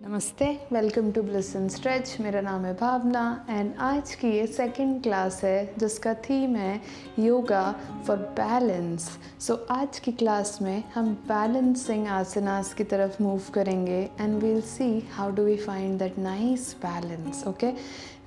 नमस्ते, welcome to Bliss and Stretch. मेरा नाम है भावना एंड आज की ये सेकंड क्लास है जिसका थीम है योगा फॉर बैलेंस। सो आज की क्लास में हम बैलेंसिंग आसनास की तरफ मूव करेंगे and we'll see how do we find that nice balance. Okay,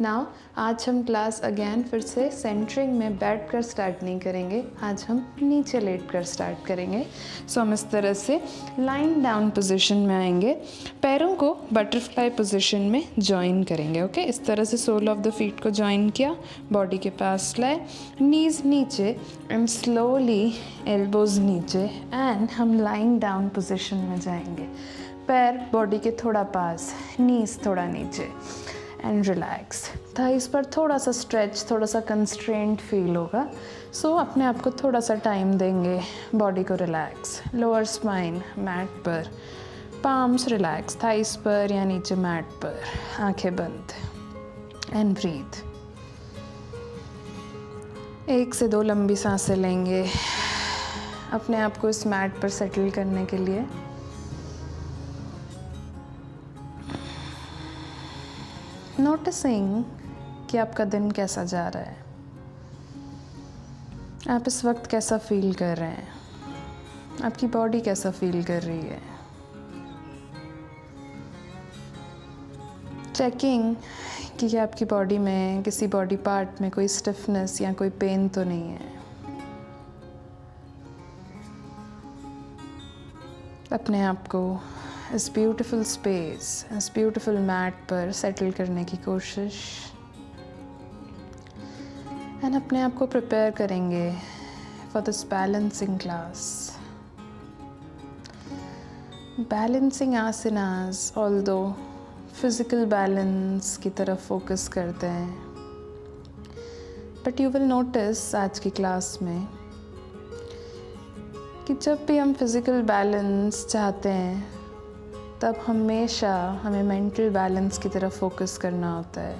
now आज हम क्लास अगेन फिर से सेंटरिंग में बैठ कर स्टार्ट नहीं करेंगे, आज हम नीचे लेट कर स्टार्ट करेंगे। सो हम इस तरह से लाइन डाउन पोजीशन में आएंगे, पैरों को बटरफ्लाई पोजीशन में जॉइन करेंगे। ओके, इस तरह से सोल ऑफ द फीट को जॉइन किया, बॉडी के पास लाए, नीज नीचे एंड स्लोली एल्बोज नीचे एंड हम लाइंग डाउन पोजीशन में जाएंगे। पैर बॉडी के थोड़ा पास, नीज थोड़ा नीचे एंड रिलैक्स। थाइस पर थोड़ा सा स्ट्रेच, थोड़ा सा कंस्ट्रेंट फील होगा। सो अपने आप को थोड़ा सा टाइम देंगे, बॉडी को रिलैक्स। लोअर स्पाइन मैट पर, पाम्स रिलैक्स, थाइस पर या नीचे मैट पर, आंखें बंद एंड ब्रीथ। 1 से 2 लंबी सांसें लेंगे अपने आप को इस मैट पर सेटल करने के लिए। नोटिसिंग कि आपका दिन कैसा जा रहा है, आप इस वक्त कैसा फील कर रहे हैं, आपकी बॉडी कैसा फील कर रही है। चेकिंग कि आपकी बॉडी में किसी बॉडी पार्ट में कोई स्टिफनेस या कोई पेन तो नहीं है। अपने आप को इस ब्यूटीफुल स्पेस, इस ब्यूटीफुल मैट पर सेटल करने की कोशिश एंड अपने आप को प्रिपेयर करेंगे for this balancing class. Balancing asanas although physical balance की तरफ फोकस करते हैं, बट यू विल नोटिस आज की क्लास में कि जब भी हम फिजिकल बैलेंस चाहते हैं तब हमेशा हमें मेंटल बैलेंस की तरफ फोकस करना होता है।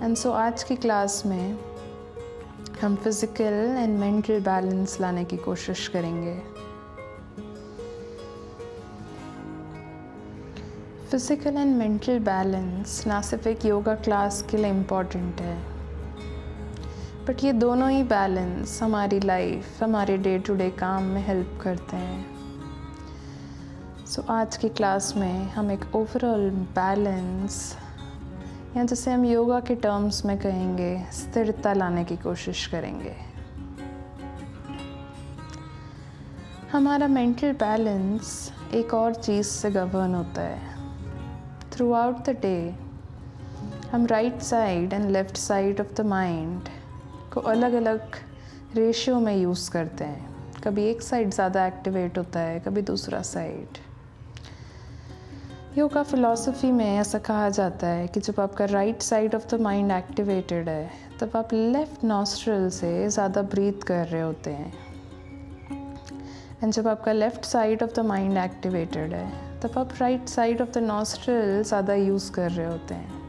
एंड सो आज की क्लास में हम फिजिकल एंड मेंटल बैलेंस लाने की कोशिश करेंगे। फिजिकल एंड मेंटल बैलेंस ना सिर्फ एक योगा क्लास के लिए इम्पॉर्टेंट है, बट ये दोनों ही बैलेंस हमारी लाइफ, हमारे डे टू डे काम में हेल्प करते हैं। सो आज की क्लास में हम एक ओवरऑल बैलेंस, या जैसे हम योगा के टर्म्स में कहेंगे, स्थिरता लाने की कोशिश करेंगे। हमारा मेंटल बैलेंस एक और चीज़ से गवर्न होता है। थ्रू आउट द डे हम right side and left side of the mind को अलग अलग रेशियो में यूज़ करते हैं। कभी एक साइड ज़्यादा एक्टिवेट होता है, कभी दूसरा साइड। योगा फिलॉसफी में ऐसा कहा जाता है कि जब आपका right side of the mind activated है तब आप लेफ़्ट नॉस्ट्रल से ज़्यादा ब्रीथ कर रहे होते हैं, एंड जब आपका left side of the mind activated है तब आप right side of the nostril ज़्यादा यूज़ कर रहे होते हैं।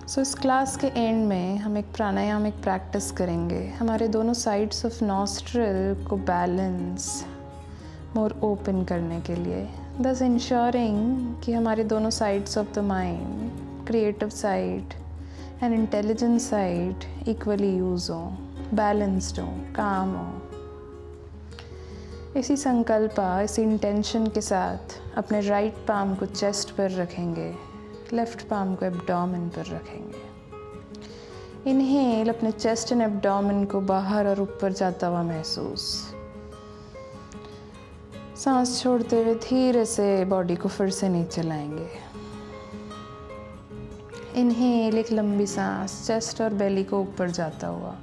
सो इस क्लास के एंड में हम एक प्राणायामिक प्रैक्टिस करेंगे हमारे दोनों साइड्स ऑफ नॉस्ट्रल को बैलेंस, मोर ओपन करने के लिए, thus ensuring कि हमारे दोनों sides of the mind, creative side and intelligent side equally use हो, बैलेंस्ड हो, काम हो। इसी संकल्प, इसी इंटेंशन के साथ अपने राइट पाम को चेस्ट पर रखेंगे, लेफ्ट पाम को एब्डोमेन पर रखेंगे। इनहेल अपने चेस्ट एंड एब्डोमेन को बाहर और ऊपर जाता हुआ महसूस। सांस छोड़ते हुए धीरे से बॉडी को फिर से नीचे लाएंगे। इनहेल, एक लंबी सांस चेस्ट और बेली को ऊपर जाता हुआ।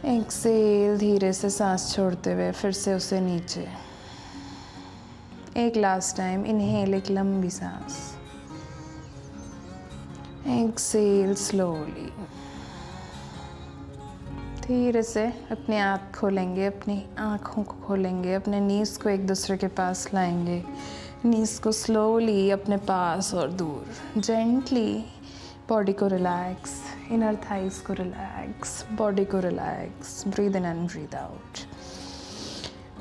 एक्सेल, धीरे से सांस छोड़ते हुए फिर से उसे नीचे। एक लास्ट टाइम, इनहेल, एक लंबी सांस। Exhale slowly. धीरे से अपनी आँख खोलेंगे, अपनी आँखों को खोलेंगे, अपने नीज़ को एक दूसरे के पास लाएंगे, नीज़ को स्लोली अपने पास और दूर। जेंटली बॉडी को रिलैक्स, इनर थाइस को रिलैक्स, बॉडी को relax. Breathe in and breathe out.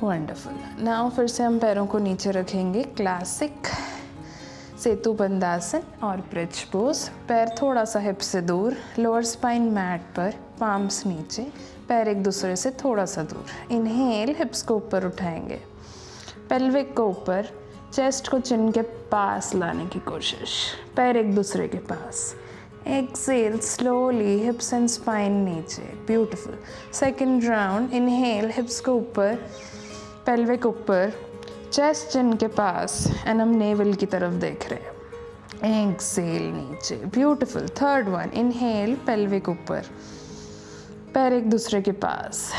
Wonderful. Now फिर से हम पैरों को नीचे रखेंगे, क्लासिक सेतु बंदासन और ब्रिज पोज। पैर थोड़ा सा हिप से दूर, लोअर स्पाइन मैट पर, पाम्स नीचे, पैर एक दूसरे से थोड़ा सा दूर। इनहेल, हिप्स को ऊपर उठाएंगे, पेल्विक को ऊपर, चेस्ट को चिन के पास लाने की कोशिश, पैर एक दूसरे के पास। Exhale, slowly hips and spine नीचे, beautiful. Second round, inhale, hips को ऊपर, पेल्विक ऊपर, चेस्ट चिन के पास एंड हम नेवल की तरफ देख रहे हैं। एक्सेल, नीचे, beautiful. Third one, inhale, pelvic ऊपर, पैर एक दूसरे के पास,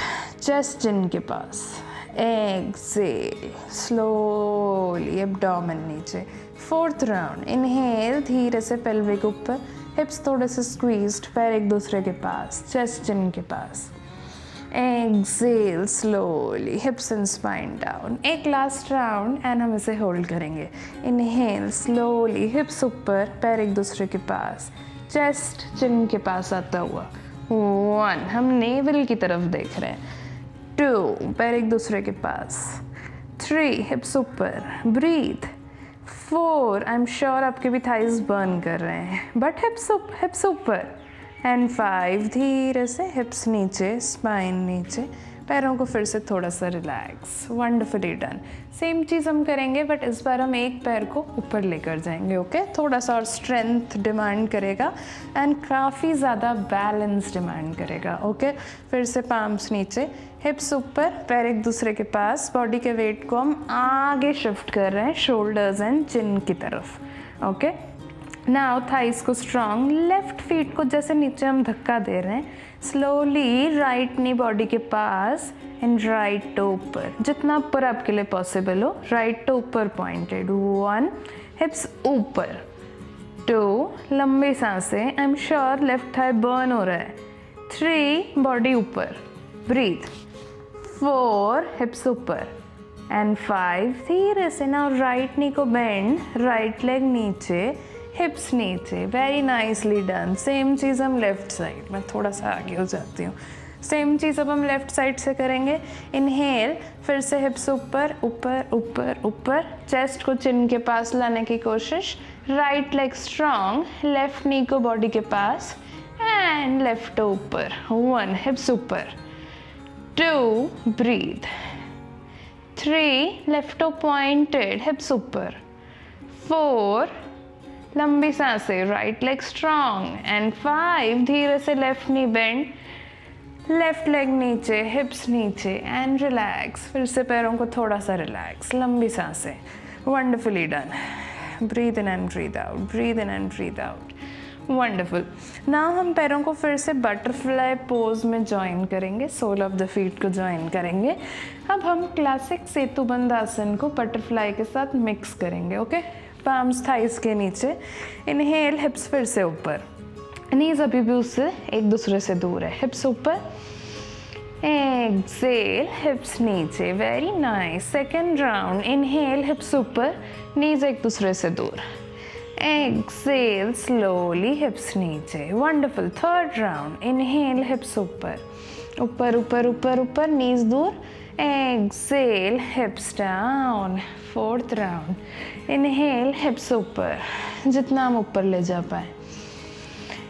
चेस्ट चिन के पास। एक्सेल, स्लोली एब्डोमेन नीचे। फोर्थ राउंड, इनहेल, धीरे से पेल्विक ऊपर, हिप्स थोड़े से स्क्वीज्ड, पैर एक दूसरे के पास, चेस्ट चिन के पास। Exhale, slowly hips and spine down. एक लास्ट राउंड एंड हम इसे होल्ड करेंगे। इनहेल, स्लोली हिप्स ऊपर, पैर एक दूसरे के पास, चेस्ट चिन के पास आता हुआ। 1, हम नेवल की तरफ देख रहे हैं। 2, पैर एक दूसरे के पास। 3, हिप्स ऊपर, ब्रीथ। 4, आई एम श्योर आपके भी थाइज बर्न कर रहे हैं, बट हिप्स ऊपर। एंड 5, धीरे से हिप्स नीचे, स्पाइन नीचे, पैरों को फिर से थोड़ा सा रिलैक्स। Wonderfully done. सेम चीज़ हम करेंगे बट इस बार हम एक पैर को ऊपर लेकर जाएंगे। ओके, थोड़ा सा और स्ट्रेंथ डिमांड करेगा एंड काफ़ी ज़्यादा बैलेंस डिमांड करेगा। ओके, फिर से पाम्स नीचे, हिप्स ऊपर, पैर एक दूसरे के पास, बॉडी के वेट को हम आगे शिफ्ट कर रहे हैं, शोल्डर्स एंड चिन की तरफ। ओके, नाउ थाइस को स्ट्रॉन्ग, लेफ्ट फीट को जैसे नीचे हम धक्का दे रहे हैं, स्लोली राइट नी बॉडी के पास एंड राइट टो ऊपर, जितना ऊपर आपके लिए पॉसिबल हो, राइट टो ऊपर पॉइंटेड। 1, हिप्स ऊपर। 2, लंबी सांसें, आई am sure left thigh burn हो रहा है। 3, बॉडी ऊपर, ब्रीथ। 4, हिप्स ऊपर एंड 5, धीरे से ना राइट नी को बेंड, राइट लेग नीचे, हिप्स नीचे। Very nicely done. सेम चीज़ हम लेफ्ट साइड, मैं थोड़ा सा आगे हो जाती हूँ। सेम चीज़ अब हम लेफ्ट साइड से करेंगे। इनहेल, फिर से हिप्स ऊपर ऊपर ऊपर ऊपर, चेस्ट को चिन के पास लाने की कोशिश, राइट लेग स्ट्रॉन्ग, लेफ्ट नी को बॉडी के पास एंड लेफ्ट ऊपर। 1, हिप्स ऊपर। 2, ब्रीथ। 3, लेफ्ट पॉइंटेड, हिप्स ऊपर। 4, लंबी सांसें, राइट लेग स्ट्रॉन्ग एंड 5, धीरे से left knee bend, left leg नीचे, हिप्स नीचे एंड रिलैक्स। फिर से पैरों को थोड़ा सा रिलैक्स, लंबी सांसें। Wonderfully done. Breathe in and breathe out, breathe in and breathe out. Wonderful. Now हम पैरों को फिर से बटरफ्लाई पोज में ज्वाइन करेंगे, सोल ऑफ द फीट को ज्वाइन करेंगे। अब हम क्लासिक सेतु बंदासन को बटरफ्लाई के साथ मिक्स करेंगे। ओके, पाम्स थाइस के नीचे। इनहेल, हिप्स फिर से ऊपर, नीज अभी भी उससे एक दूसरे से दूर है, हिप्स ऊपर। एक्सेल, हिप्स नीचे, very nice. Second round, inhale, hips ऊपर, नीज एक दूसरे से दूर। एक्सेल, स्लोली हिप्स नीचे, wonderful. Third round, inhale, hips ऊपर ऊपर ऊपर ऊपर ऊपर, नीज दूर। Exhale, hips down. Fourth round, inhale, hips ऊपर, जितना हम ऊपर ले जा पाए।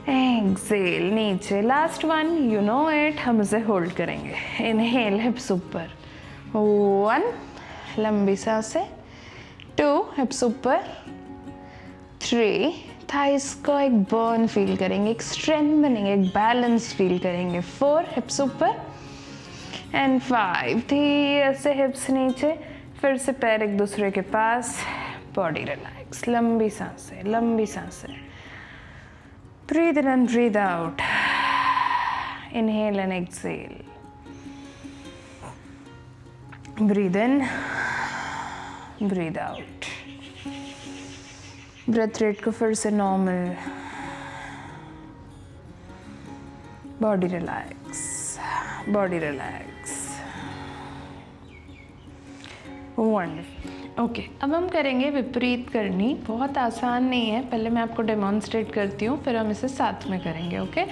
एक्सेल, नीचे। Last one, you know it, हम इसे होल्ड करेंगे। इनहेल, हिप्स ऊपर। 1, लंबी सांसें। 2, हिप्स ऊपर। 3, थाइस को एक बर्न फील करेंगे, एक स्ट्रेंथनिंग, एक बैलेंस फील करेंगे। 4, हिप्स ऊपर एंड 5, धीरे से हिप्स नीचे, फिर से पैर एक दूसरे के पास, बॉडी रिलैक्स, लंबी सांसें, लंबी सांसें। Breathe in and breathe out. Inhale and exhale. Breathe in, breathe out. Breath rate को फिर से normal. Body relax. Body relax. Wonderful. Okay, अब हम करेंगे विपरीत करनी। बहुत आसान नहीं है, पहले मैं आपको डेमॉन्स्ट्रेट करती हूँ, फिर हम इसे साथ में करेंगे। ओके,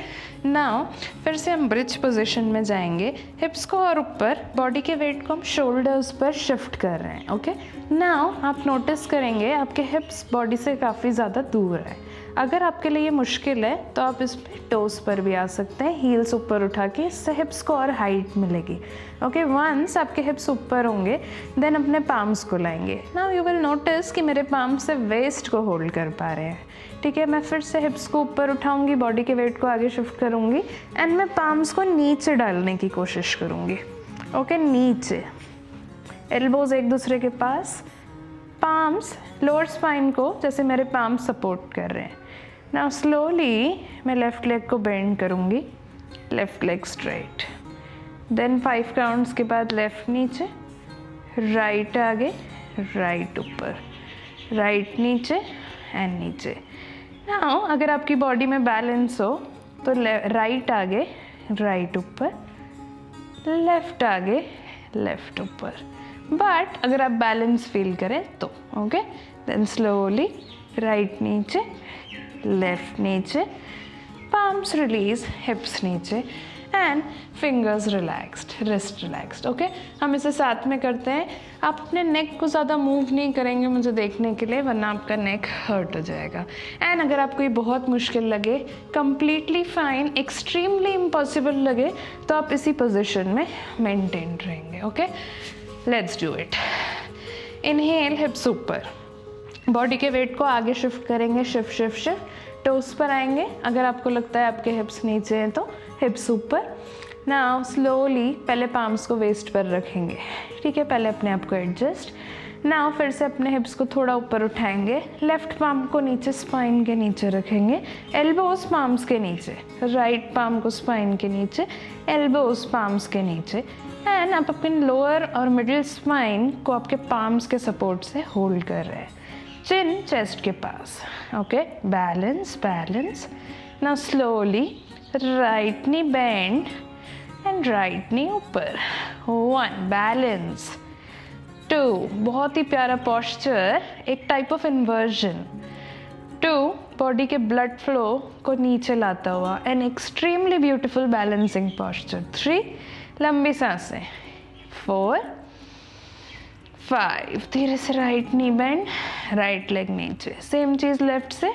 नाउ फिर से हम ब्रिज पोजीशन में जाएंगे, हिप्स को और ऊपर, बॉडी के वेट को हम शोल्डर्स पर शिफ्ट कर रहे हैं। ओके, नाउ आप नोटिस करेंगे आपके हिप्स बॉडी से काफ़ी ज़्यादा दूर है। अगर आपके लिए ये मुश्किल है तो आप इसमें टोस पर भी आ सकते हैं, हील्स ऊपर उठा के, इससे हिप्स को और हाइट मिलेगी। ओके, वंस आपके हिप्स ऊपर होंगे देन अपने पाम्स को लाएंगे। नाउ यू विल नोटिस कि मेरे पाम से वेस्ट को होल्ड कर पा रहे हैं। ठीक है, मैं फिर से हिप्स को ऊपर उठाऊंगी, बॉडी के वेट को आगे शिफ्ट करूंगी एंड मैं पाम्स को नीचे डालने की कोशिश करूंगी। ओके, नीचे, एल्बोज एक दूसरे के पास, पाम्स लोअर स्पाइन को जैसे मेरे पाम्स सपोर्ट कर रहे हैं। नाउ स्लोली मैं लेफ़्ट लेग को बेंड करूँगी, left leg straight, then 5 counts के बाद लेफ़्ट नीचे, राइट आगे, राइट ऊपर, राइट नीचे एंड नीचे। नाउ अगर आपकी बॉडी में बैलेंस हो तो राइट आगे, राइट ऊपर, लेफ़्ट आगे, लेफ़्ट ऊपर। बट अगर आप बैलेंस फील करें तो ओके, देन स्लोली राइट नीचे, लेफ्ट नीचे, पाम्स रिलीज, हिप्स नीचे and fingers relaxed, wrist relaxed. Okay, हम इसे साथ में करते हैं। आप अपने नेक को ज़्यादा मूव नहीं करेंगे मुझे देखने के लिए, वरना आपका नेक हर्ट हो जाएगा। एंड अगर आपको ये बहुत मुश्किल लगे, कंप्लीटली फाइन, एक्सट्रीमली इम्पॉसिबल लगे, तो आप इसी पोजिशन में मेंटेन रहेंगे। Okay, let's do it. Inhale, hips ऊपर, बॉडी के वेट को आगे शिफ्ट करेंगे, शिफ्ट शिफ्ट शिफ्ट, टोस पर आएंगे। अगर आपको लगता है आपके हिप्स नीचे हैं तो हिप्स ऊपर। नाउ स्लोली पहले पाम्स को वेस्ट पर रखेंगे। ठीक है, पहले अपने आप को एडजस्ट। नाउ फिर से अपने हिप्स को थोड़ा ऊपर उठाएंगे, लेफ्ट पाम को नीचे स्पाइन के नीचे रखेंगे, एल्बोज पाम्स के नीचे, राइट पाम को स्पाइन के नीचे, एल्बोज पाम्स के नीचे एंड आप अपने लोअर और मिडिल स्पाइन को आपके पाम्स के सपोर्ट से होल्ड कर रहे हैं, चिन चेस्ट के पास। Okay, balance balance. Now slowly right knee bend and right knee ऊपर, 1 बैलेंस, 2 बहुत ही प्यारा पोस्चर, एक टाइप ऑफ इन्वर्जन, 2 बॉडी के ब्लड फ्लो को नीचे लाता हुआ an extremely beautiful balancing posture, 3 लंबी सांसें, 4 5 धीरे से right knee bend, right leg नीचे, सेम चीज़ लेफ्ट से,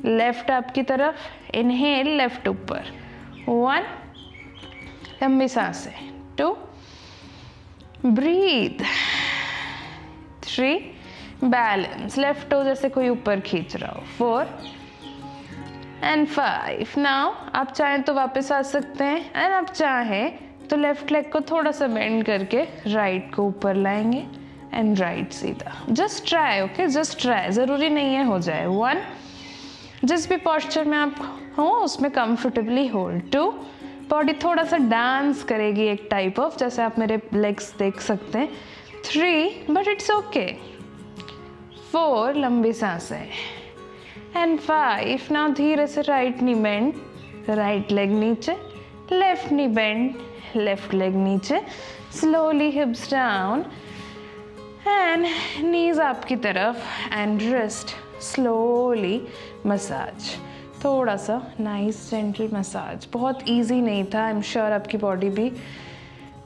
लेफ्ट आपकी तरफ, इनहेल लेफ्ट ऊपर, 1 लंबी सांसें, 2 ब्रीथ, 3 बैलेंस, लेफ्ट टो जैसे कोई ऊपर खींच रहा हो, 4 एंड 5। नाउ आप चाहें तो वापस आ सकते हैं एंड आप चाहें तो लेफ्ट लेग को थोड़ा सा बेंड करके राइट को ऊपर लाएंगे एंड राइट सीधा। Just try, okay, just try, ज़रूरी नहीं है हो जाए। 1 जिस भी पोस्चर में आप हो उसमें कंफर्टेबली होल्ड, 2 बॉडी थोड़ा सा डांस करेगी एक टाइप ऑफ, जैसे आप मेरे लेग्स देख सकते हैं, 3 बट इट्स ओके, 4 लंबी सांसें एंड 5। नाउ धीरे से right knee bend, right leg नीचे, left knee bend, left leg नीचे, slowly hips down and knees आपकी तरफ एंड रिस्ट स्लोली मसाज, थोड़ा सा नाइस जेंटल मसाज। बहुत इजी नहीं था, आई एम श्योर आपकी बॉडी भी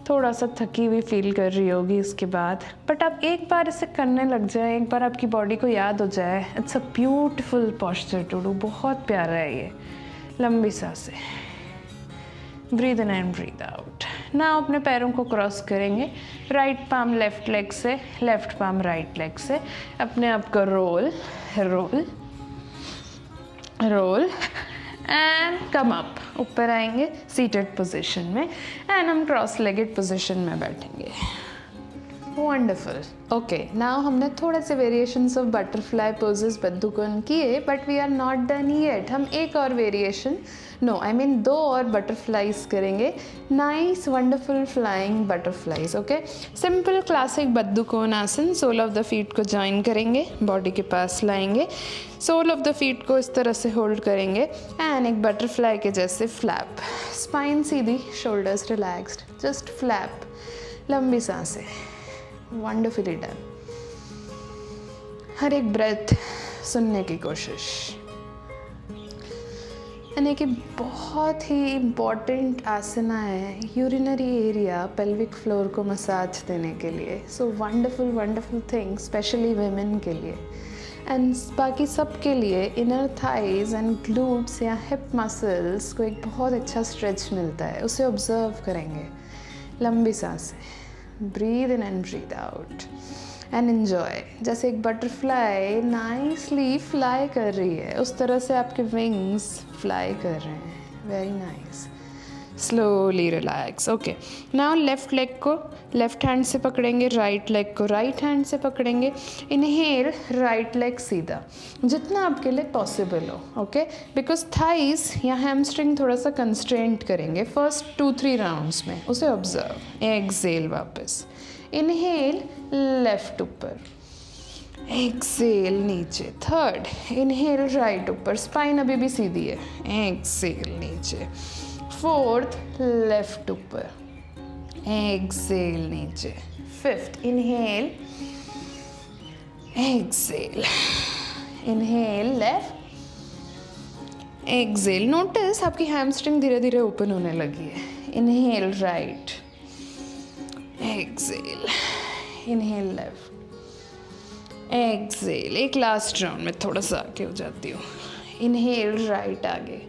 थोड़ा सा थकी हुई फील कर रही होगी इसके बाद, बट आप एक बार इसे करने लग जाए, एक बार आपकी बॉडी को याद हो जाए, it's a beautiful posture to do, बहुत प्यारा है ये। लंबी सांसें, breathe in and breathe out. Now अपने पैरों को क्रॉस करेंगे, राइट पाम लेफ्ट लेग से, लेफ्ट पाम राइट लेग से, अपने आप को roll roll roll and come up, ऊपर आएंगे सीटेड पोजीशन में एंड हम क्रॉस लेगेड पोजीशन में बैठेंगे। वंडरफुल। ओके, नाउ हमने थोड़े से वेरिएशंस ऑफ बटरफ्लाई पोजेस बद्दुकोन किए, but we are not done yet. हम एक और वेरिएशन, नो आई मीन 2 और बटरफ्लाइज करेंगे, nice wonderful flying butterflies. Okay, simple classic Baddhakona asana, sole of the feet को ज्वाइन करेंगे, बॉडी के पास लाएंगे, सोल ऑफ द फीट को इस तरह से होल्ड करेंगे एंड एक बटरफ्लाई के जैसे फ्लैप, स्पाइन सीधी, शोल्डर्स रिलैक्स्ड, जस्ट फ्लैप, लंबी सांसें, वंडरफुली डन। हर एक ब्रेथ सुनने की कोशिश। यानी कि बहुत ही इम्पॉर्टेंट आसना है यूरिनरी एरिया पेल्विक फ्लोर को मसाज देने के लिए। So wonderful thing specially women के लिए एंड बाकी सब के लिए इनर थाइज एंड ग्लूट्स या हिप मसल्स को एक बहुत अच्छा स्ट्रेच मिलता है। उसे ऑब्जर्व करेंगे। लंबी सांसें, breathe in and breathe out and enjoy. जैसे एक बटरफ्लाई नाइसली फ्लाई कर रही है उस तरह से आपके विंग्स फ्लाई कर रहे हैं। Very nice. Slowly relax. Okay, now left leg को लेफ्ट हैंड से पकड़ेंगे, राइट लेग को राइट हैंड से पकड़ेंगे। इनहेल, राइट लेग सीधा जितना आपके लिए पॉसिबल हो। ओके, बिकॉज थाइस या हैमस्ट्रिंग थोड़ा सा कंस्ट्रेंट करेंगे फर्स्ट 2-3 राउंड्स में, उसे ऑब्जर्व। एक्सेल वापस। इनहेल, लेफ्ट ऊपर, एक्सेल नीचे। थर्ड, इनहेल राइट ऊपर, स्पाइन अभी भी सीधी है, एक्सेल नीचे। फोर्थ, लेफ्ट ऊपर, एक्सेल नीचे। Fifth, inhale, exhale, inhale left, exhale. Notice आपकी हैमस्ट्रिंग धीरे धीरे ओपन होने लगी है। Inhale right, exhale, inhale left, exhale. एक लास्ट राउंड में थोड़ा सा आगे हो जाती हूँ। इनहेल राइट आगे।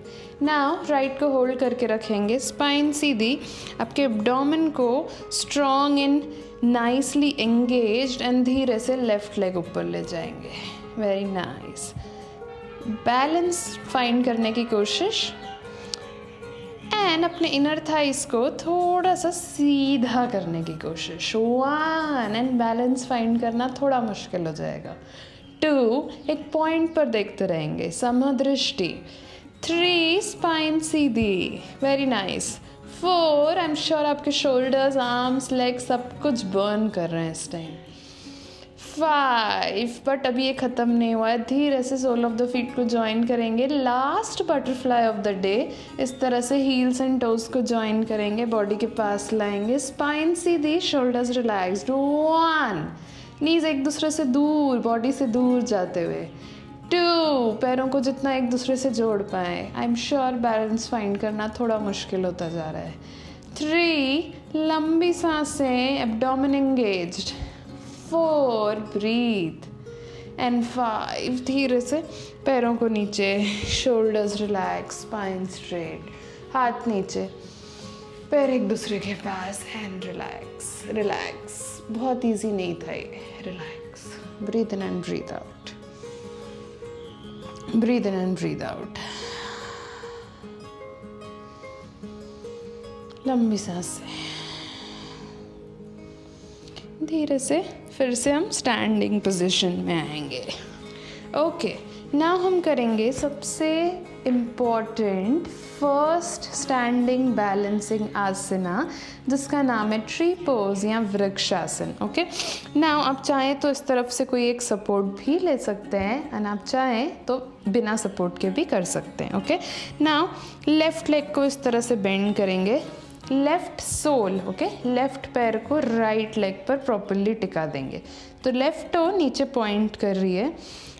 नाउ राइट को होल्ड करके रखेंगे, स्पाइन सीधी, आपके एब्डोमेन को strong and nicely engaged and धीरे से लेफ्ट लेग ऊपर ले जाएंगे। Very nice. बैलेंस फाइंड करने की कोशिश एंड अपने इनर थाइस को थोड़ा सा सीधा करने की कोशिश। 1 एंड बैलेंस फाइंड करना थोड़ा मुश्किल हो जाएगा। 2, एक पॉइंट पर देखते रहेंगे, समदृष्टि। 3, spine Sidhi. Very nice. 4, I am sure आपके शोल्डर्स, आर्म्स, लेग्स सब कुछ बर्न कर रहे हैं इस टाइम। 5, बट अभी ये ख़त्म नहीं हुआ है। धीरे से सोल ऑफ द फीट को ज्वाइन करेंगे। Last butterfly of the day. इस तरह से हील्स एंड टोज को ज्वाइन करेंगे, बॉडी के पास लाएंगे, स्पाइन सीधी, शोल्डर्स रिलैक्स्ड। 1, नीज एक दूसरे से दूर, बॉडी से दूर जाते हुए। 2, पैरों को जितना एक दूसरे से जोड़ पाए। आई एम श्योर बैलेंस फाइंड करना थोड़ा मुश्किल होता जा रहा है। 3, लंबी सांसें, एब्डोमेन एंगेज्ड। 4, ब्रीथ एंड 5, धीरे से पैरों को नीचे, शोल्डर्स रिलैक्स, स्पाइन स्ट्रेट, हाथ नीचे, पैर एक दूसरे के पास एंड रिलैक्स रिलैक्स। बहुत इजी नहीं था ये। Relax. Breathe in and breathe out, breathe in and breathe out. लंबी सांसें। धीरे से फिर से हम स्टैंडिंग पोजीशन में आएंगे। ओके, नाउ हम करेंगे सबसे इम्पॉर्टेंट फर्स्ट स्टैंडिंग बैलेंसिंग आसना, जिसका नाम है ट्री पोज या वृक्षासन। ओके, नाउ आप चाहें तो इस तरफ से कोई एक सपोर्ट भी ले सकते हैं एंड आप चाहें तो बिना सपोर्ट के भी कर सकते हैं। ओके, नाउ लेफ्ट लेग को इस तरह से बेंड करेंगे, लेफ्ट सोल, ओके, लेफ्ट पैर को राइट लेग पर प्रॉपरली टिका देंगे। तो लेफ्ट टो नीचे पॉइंट कर रही है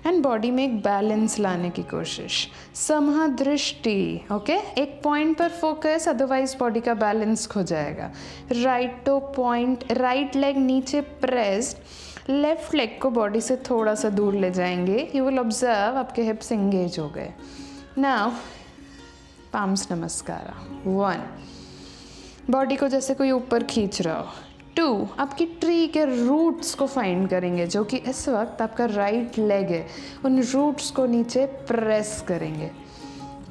एंड बॉडी में एक बैलेंस लाने की कोशिश। समदृष्टि, ओके, एक पॉइंट पर फोकस, अदरवाइज बॉडी का बैलेंस खो जाएगा। Right toe point, right leg नीचे प्रेस्ड, लेफ्ट लेग को बॉडी से थोड़ा सा दूर ले जाएंगे। यू विल ऑब्जर्व आपके हिप्स एंगेज हो गए। नाउ पाम्स नमस्कार। 1, बॉडी को जैसे कोई ऊपर खींच रहा हो। 2, आपकी ट्री के रूट्स को फाइंड करेंगे, जो कि इस वक्त आपका राइट लेग है, उन रूट्स को नीचे प्रेस करेंगे।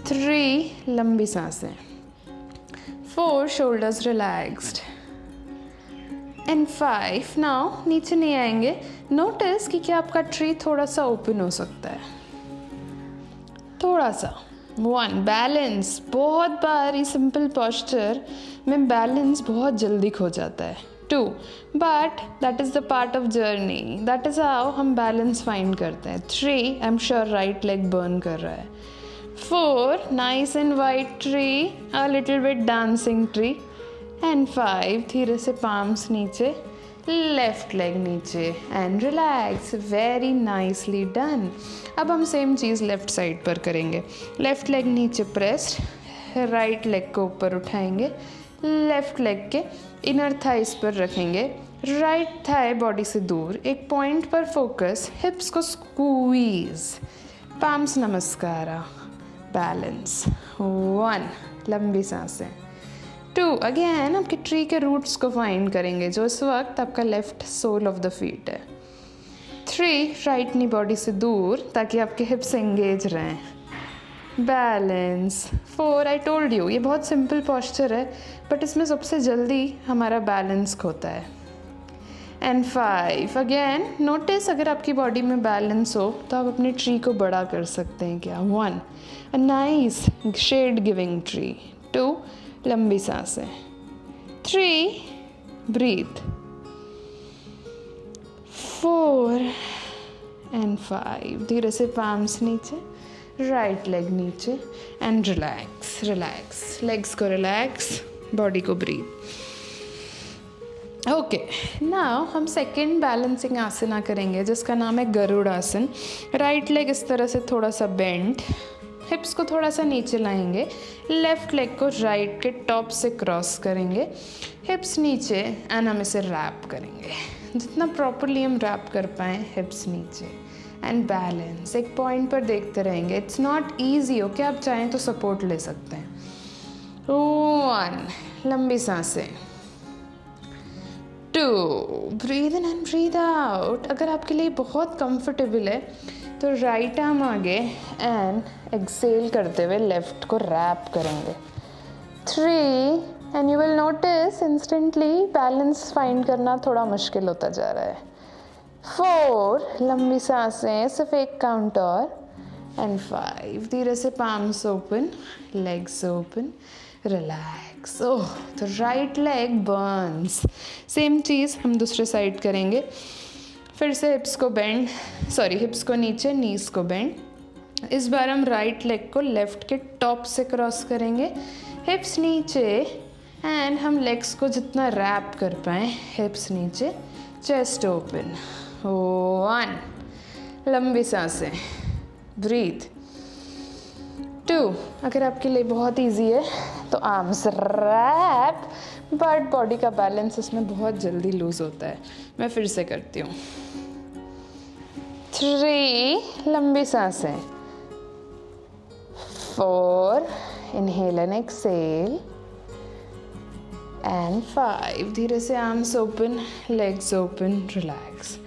3, लंबी सांसें। 4, शोल्डर्स रिलैक्स्ड एंड 5, नाउ नीचे नहीं आएंगे। नोटिस कि क्या आपका ट्री थोड़ा सा ओपन हो सकता है, थोड़ा सा। 1, बैलेंस। बहुत बार ये सिंपल पोस्चर में बैलेंस बहुत जल्दी खो जाता है। 2, but that is the part of journey, that is how हम बैलेंस फाइंड करते हैं। 3, आई am sure right leg burn कर रहा है। 4, nice and white tree, a little bit dancing tree and 5, धीरे से पाम्स नीचे, लेफ्ट लेग नीचे and relax, very nicely done. अब हम सेम चीज़ लेफ्ट साइड पर करेंगे। लेफ्ट लेग नीचे प्रेस्ड, राइट लेग को ऊपर उठाएंगे, लेफ्ट लेग के इनर थाइस पर रखेंगे, राइट थाई बॉडी से दूर, एक पॉइंट पर फोकस, हिप्स को स्क्वीज, पाम्स नमस्कारा, बैलेंस, 1, लंबी सांसें, 2, अगेन आपके ट्री के रूट्स को फाइंड करेंगे जो इस वक्त आपका left sole of the feet है, 3, राइट नी बॉडी से दूर ताकि आपके हिप्स एंगेज रहें, बैलेंस, 4, आई टोल्ड यू ये बहुत सिंपल पॉस्चर है बट इसमें सबसे जल्दी हमारा बैलेंस खोता है, एंड 5, अगेन नोटिस अगर आपकी बॉडी में बैलेंस हो तो आप अपने ट्री को बड़ा कर सकते हैं क्या, 1, a nice shade giving tree, 2, लंबी सांसें, 3, ब्रीथ, 4 एंड 5, धीरे से पाम्स नीचे, राइट लेग नीचे एंड रिलैक्स, रिलैक्स, लेग्स को रिलैक्स, बॉडी को ब्रीथ। ओके, नाउ हम सेकेंड बैलेंसिंग आसना करेंगे जिसका नाम है गरुड़ आसन। राइट लेग इस तरह से थोड़ा सा बेंड, हिप्स को थोड़ा सा नीचे लाएंगे, लेफ्ट लेग को राइट के टॉप से क्रॉस करेंगे, हिप्स नीचे एंड हम इसे रैप करेंगे, जितना प्रॉपरली हम रैप कर पाएँ, हिप्स नीचे एंड बैलेंस, एक पॉइंट पर देखते रहेंगे। इट्स नॉट ईजी, ओके, आप चाहें तो सपोर्ट ले सकते हैं। 1, लंबी सांसें, 2, breathe in and breathe out. अगर आपके लिए बहुत कंफर्टेबल है तो राइट आर्म आगे एंड एक्सेल करते हुए लेफ्ट को रैप करेंगे, 3, and you will notice instantly balance find करना थोड़ा मुश्किल होता जा रहा है, 4, लंबी सांसें, सिर्फ एक काउंट और, एंड 5, धीरे से palms open, legs open, relax. Oh, तो राइट लेग बर्न्स। सेम चीज़ हम दूसरे साइड करेंगे, फिर से हिप्स को बेंड, हिप्स को नीचे, नीज को बेंड। इस बार हम राइट लेग को लेफ्ट के टॉप से क्रॉस करेंगे, हिप्स नीचे एंड हम लेग्स को जितना रैप कर पाएँ, हिप्स नीचे, चेस्ट ओपन, 1, लंबी सांसें, ब्रीथ, 2, अगर आपके लिए बहुत इजी है तो आर्म्स रैप, बट बॉडी का बैलेंस इसमें बहुत जल्दी लूज होता है। मैं फिर से करती हूँ, 3, लंबी सांसें, 4, इनहेल एंड एक्सेल, एंड 5, धीरे से arms open, legs open, relax.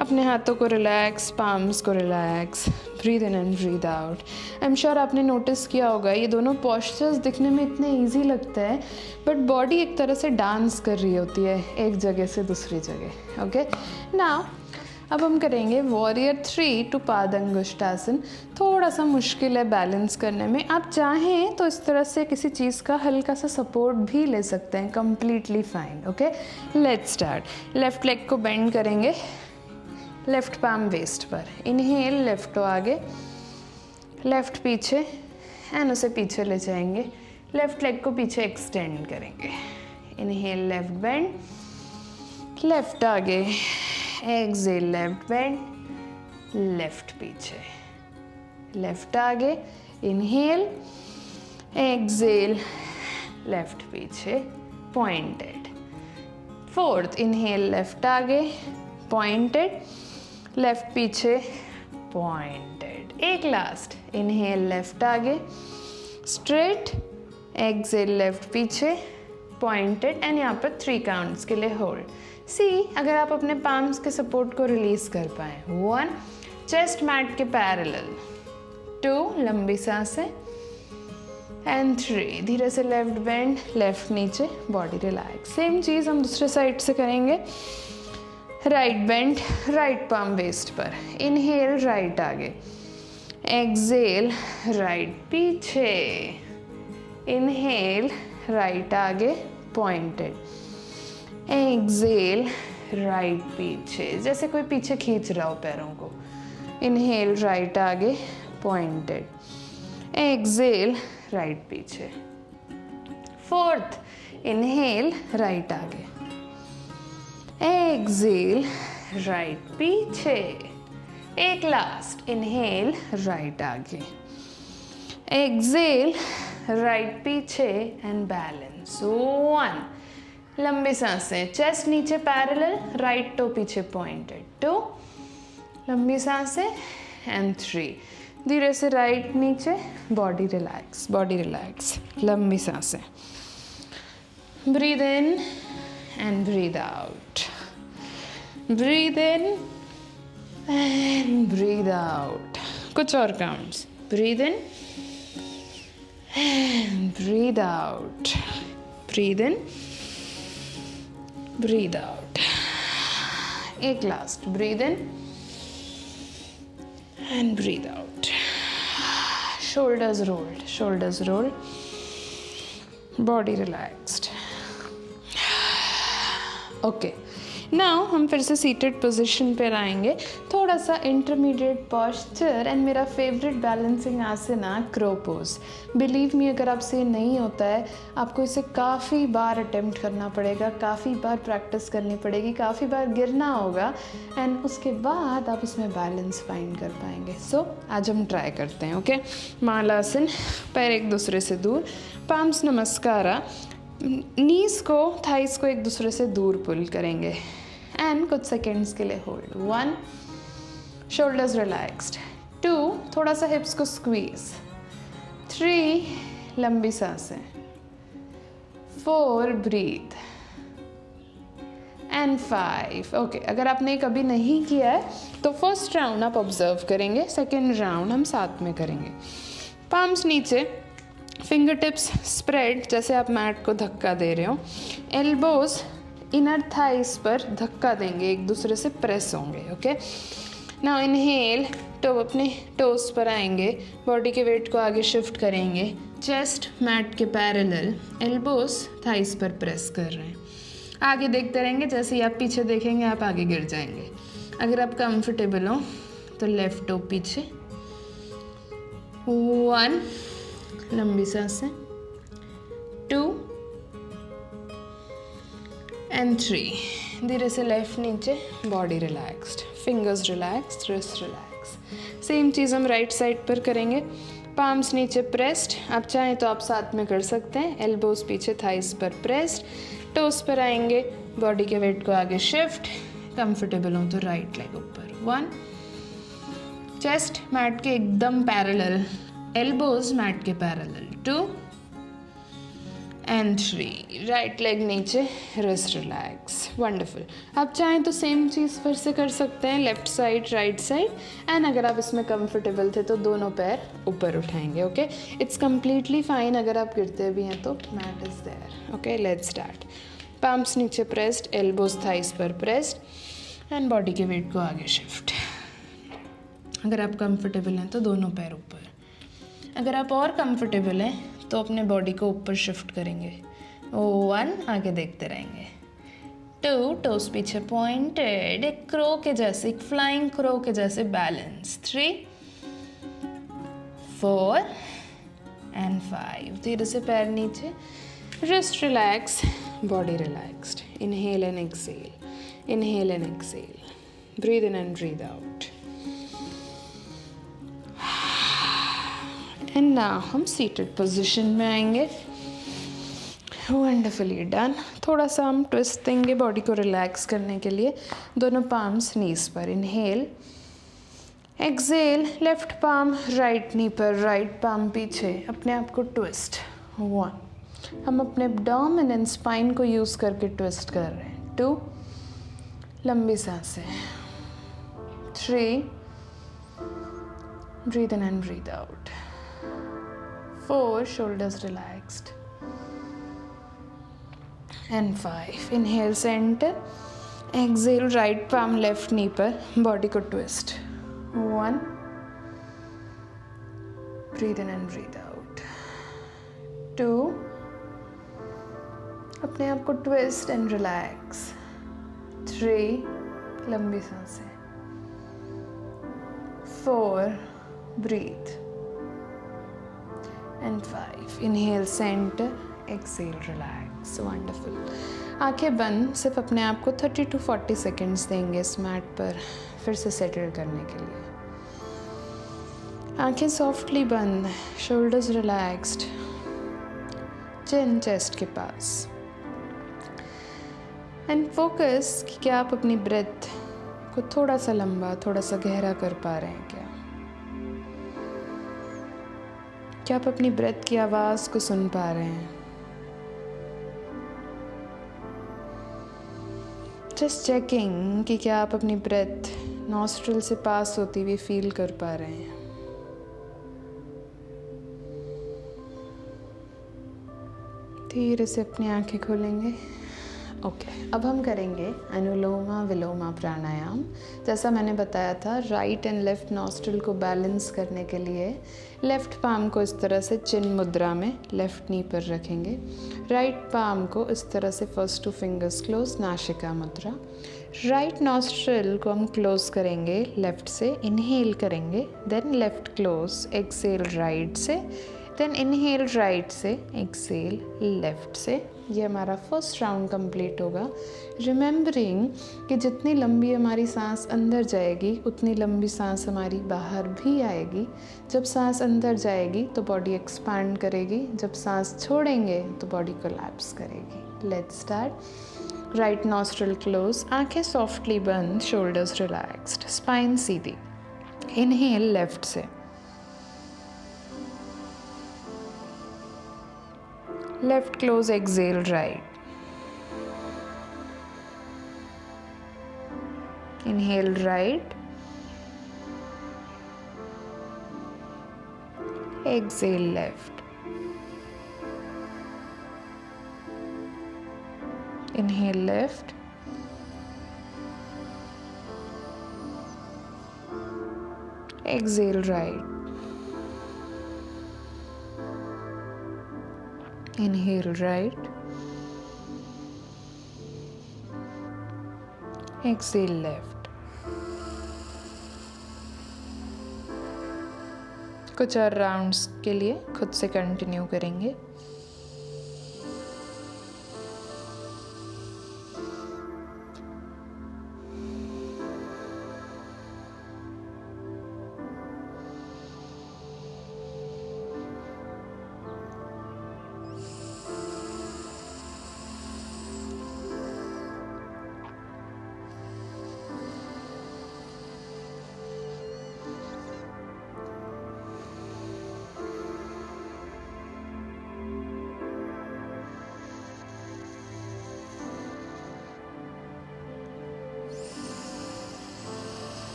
अपने हाथों को रिलैक्स, पाम्स को relax, breathe in and breathe out. I am sure आपने नोटिस किया होगा ये दोनों पोस्चर्स दिखने में इतने इजी लगते हैं बट बॉडी एक तरह से डांस कर रही होती है एक जगह से दूसरी जगह। ओके, नाउ अब हम करेंगे वॉरियर 3 टू पादंगुष्ठासन। थोड़ा सा मुश्किल है बैलेंस करने में, आप चाहें तो इस तरह से किसी चीज़ का हल्का सा सपोर्ट भी ले सकते हैं, completely fine. Okay, let's start. Left leg को बेंड करेंगे, लेफ्ट पाम वेस्ट पर, इनहेल, लेफ्ट टो आगे, लेफ्ट पीछे एंड उसे पीछे ले जाएंगे, लेफ्ट लेग को पीछे एक्सटेंड करेंगे, इनहेल, लेफ्ट बेंड, लेफ्ट आगे, एक्सेल, लेफ्ट बेंड, लेफ्ट पीछे, लेफ्ट आगे, इनहेल, एक्सेल, लेफ्ट पीछे, पॉइंटेड, 4th, इनहेल, लेफ्ट आगे, पॉइंटेड, लेफ्ट पीछे, पॉइंटेड, एक लास्ट, इनहेल, लेफ्ट आगे, स्ट्रेट, एक्सेल, लेफ्ट पीछे, पॉइंटेड, एंड यहाँ पर 3 काउंट्स के लिए होल्ड। सी, अगर आप अपने पाम्स के सपोर्ट को रिलीज कर पाए, 1, चेस्ट मैट के पैरेलल, 2, लंबी सांसें, एंड 3, धीरे से लेफ्ट बेंड, लेफ्ट नीचे, बॉडी रिलैक्स। सेम चीज़ हम दूसरे साइड से करेंगे, right bend, right palm waist पर, इनहेल, राइट आगे, एक्सेल, राइट पीछे, इनहेल, राइट आगे, पॉइंटेड, एक्सेल, राइट पीछे, जैसे कोई पीछे खींच रहा हो पैरों को, इनहेल, राइट आगे, पॉइंटेड, एक्सेल, राइट पीछे, 4th, इनहेल, राइट आगे, एक्सेल राइट पीछे, एक लास्ट, इनहेल राइट आगे, एक्सेल राइट पीछे एंड बैलेंस, 1, लंबी सांसें, चेस्ट नीचे पैरेलल, राइट टो पीछे पॉइंटेड, 2, लंबी सांसें एंड 3, धीरे से राइट नीचे, बॉडी रिलैक्स, लंबी सांसें, breathe in and breathe out, breathe in and breathe out, कुछ और counts, breathe in and breathe out, breathe in breathe out, एक last, breathe in and breathe out, shoulders rolled, body relaxed. Okay, now हम फिर से seated position पर आएंगे, थोड़ा सा इंटरमीडिएट पॉस्चर एंड मेरा favourite balancing asana crow pose. Believe me, अगर आपसे ये नहीं होता है आपको इसे काफ़ी बार अटेम्प्ट करना पड़ेगा, काफ़ी बार प्रैक्टिस करनी पड़ेगी, काफ़ी बार गिरना होगा एंड उसके बाद आप उसमें बैलेंस फाइंड कर पाएंगे। सो आज हम ट्राई करते हैं। ओके, मालासन, पैर एक दूसरे से दूर, पाम्स नमस्कारा, नीज को थाइस को एक दूसरे से दूर पुल करेंगे एंड कुछ सेकेंड्स के लिए होल्ड, 1, शोल्डर्स रिलैक्स्ड, 2, थोड़ा सा हिप्स को स्क्वीज, 3, लंबी सांसें, 4, ब्रीथ एंड 5। ओके, अगर आपने कभी नहीं किया है तो फर्स्ट राउंड आप ऑब्जर्व करेंगे, सेकेंड राउंड हम साथ में करेंगे। पाम्स नीचे, फिंगर टिप्स स्प्रेड जैसे आप मैट को धक्का दे रहे हो, एल्बोज इनर थाइस पर धक्का देंगे, एक दूसरे से प्रेस होंगे। ओके, नाउ इनहेल, टो अपने टोस पर आएंगे, बॉडी के वेट को आगे शिफ्ट करेंगे, चेस्ट मैट के पैरेलल, एल्बोज थाइस पर प्रेस कर रहे हैं, आगे देखते रहेंगे, जैसे ही आप पीछे देखेंगे आप आगे गिर जाएंगे। अगर आप कंफर्टेबल हो तो लेफ्ट टो पीछे, 1, लंबी सांसें, 2 एंड 3, धीरे से लेफ्ट नीचे, body relaxed, fingers relaxed, wrist relax. Same चीज़ हम राइट साइड पर करेंगे, पाम्स नीचे प्रेस्ड, आप चाहें तो आप साथ में कर सकते हैं, एल्बोज पीछे थाइस पर प्रेस्ड, टोस पर आएंगे, बॉडी के वेट को आगे शिफ्ट, कंफर्टेबल हो तो राइट लेग ऊपर, 1, चेस्ट मैट के एकदम पैरेलल, एल्बोज मैट के पैरेलल, 2 एंड 3, राइट लेग नीचे, रिस्ट रिलैक्स, वंडरफुल। आप चाहें तो सेम चीज़ फिर से कर सकते हैं, left side right side, and अगर आप इसमें कंफर्टेबल थे तो दोनों पैर ऊपर उठाएंगे। ओके, इट्स कम्प्लीटली फाइन अगर आप गिरते भी हैं तो mat is there. Okay, let's start. Palms नीचे प्रेस्ड, एल्बोज थाइस पर प्रेस्ड एंड बॉडी के वेट को आगे शिफ्ट। अगर आप कंफर्टेबल हैं तो दोनों पैर ऊपर, अगर आप और कंफर्टेबल हैं तो अपने बॉडी को ऊपर शिफ्ट करेंगे, 1, आगे देखते रहेंगे, 2, टोस पीछे पॉइंटेड, एक क्रो के जैसे, एक फ्लाइंग क्रो के जैसे बैलेंस, 3, 4 एंड 5, धीरे से पैर नीचे, wrist relax, body relaxed, inhale and exhale, inhale and exhale, breathe in and breathe out. And now हम सीटेड पोजीशन में आएंगे। Wonderfully done. थोड़ा सा हम ट्विस्ट देंगे बॉडी को रिलैक्स करने के लिए, दोनों पाम्स नीज पर, inhale, exhale, left palm right knee पर, राइट पाम पीछे, अपने आप को ट्विस्ट, 1, हम अपने एब्डोमेन एंड स्पाइन को यूज़ करके ट्विस्ट कर रहे हैं, 2, लंबी सांसें, 3, breathe in and breathe out, 4, shoulders relaxed, and 5, inhale center, exhale right palm left knee पर, body को twist, 1, breathe in and breathe out, 2, अपने आप को twist and relax, 3, लंबी सांसें, 4, breathe, and 5, inhale center, exhale relax, wonderful। आंखें बंद, सिर्फ अपने आप को 30 to 40 सेकेंड्स देंगे इस मैट पर फिर से सेटल करने के लिए। आंखें सॉफ्टली बंद, शोल्डर्स रिलैक्स्ड, चिन चेस्ट के पास। एंड फोकस कि क्या आप अपनी ब्रेथ को थोड़ा सा लंबा, थोड़ा सा गहरा कर पा रहे हैं क्या आप अपनी ब्रेथ की आवाज़ को सुन पा रहे हैं? जस्ट चेकिंग कि क्या आप अपनी ब्रेथ नॉस्ट्रिल से पास होती हुई फील कर पा रहे हैं। धीरे से अपनी आंखें खोलेंगे। ओके, अब हम करेंगे अनुलोमा विलोमा प्राणायाम। जैसा मैंने बताया था, राइट एंड लेफ्ट नॉस्ट्रिल को बैलेंस करने के लिए लेफ्ट पाम को इस तरह से चिन मुद्रा में लेफ्ट नी पर रखेंगे, राइट पाम को इस तरह से फर्स्ट 2 फिंगर्स क्लोज नासिका मुद्रा। राइट नॉस्ट्रिल को हम क्लोज करेंगे लेफ्ट से, इनहेल करेंगे, then left close, exhale right से, देन इनहेल राइट से, एक्सेल लेफ्ट से। ये हमारा फर्स्ट राउंड कंप्लीट होगा। रिमेंबरिंग कि जितनी लंबी हमारी सांस अंदर जाएगी उतनी लंबी सांस हमारी बाहर भी आएगी। जब सांस अंदर जाएगी तो बॉडी एक्सपैंड करेगी, जब सांस छोड़ेंगे तो बॉडी कोलैप्स करेगी। Let's start. Right nostril close, आंखें सॉफ्टली बंद, शोल्डर्स रिलैक्स्ड, स्पाइन सीधी। इनहेल लेफ्ट से, left close, exhale right, inhale right, exhale left, inhale left, exhale right, inhale right, exhale left। कुछ और राउंड्स के लिए खुद से कंटिन्यू करेंगे।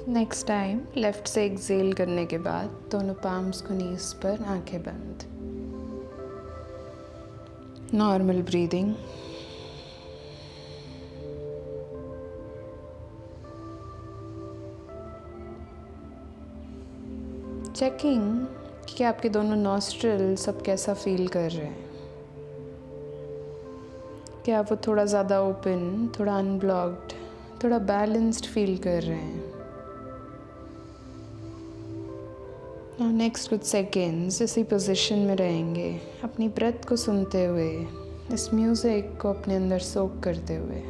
नेक्स्ट टाइम लेफ्ट से एक्सेल करने के बाद दोनों पाम्स को नीज पर, आंखें बंद, नॉर्मल ब्रीदिंग। चेकिंग कि आपके दोनों नॉस्ट्रिल सब कैसा फील कर रहे हैं। क्या वो थोड़ा ज़्यादा ओपन, थोड़ा अनब्लॉक्ड, थोड़ा बैलेंस्ड फील कर रहे हैं। नेक्स्ट कुछ सेकेंड्स इसी पोजीशन में रहेंगे, अपनी ब्रेथ को सुनते हुए, इस म्यूज़िक को अपने अंदर सोक करते हुए।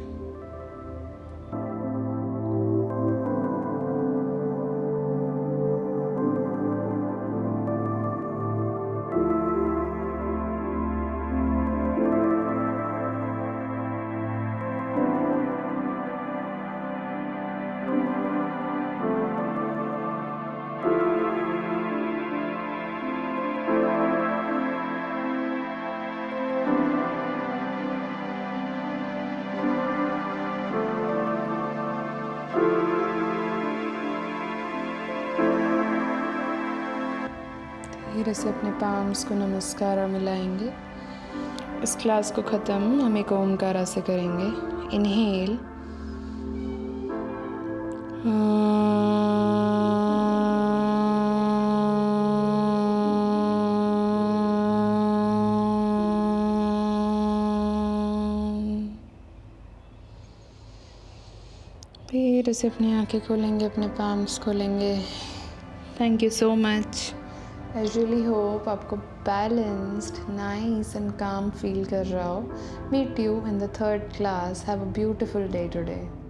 धीरे से अपने पाम्स को नमस्कारा मिलाएंगे। इस क्लास को ख़त्म हम एक ओमकारा से करेंगे। इनहेल, फिर उसे अपनी आंखें खोलेंगे, अपने पाम्स खोलेंगे। Thank you so much. I really hope आपको balanced, nice and calm feel कर रहा हो। Meet you in the third class. Have a beautiful day today.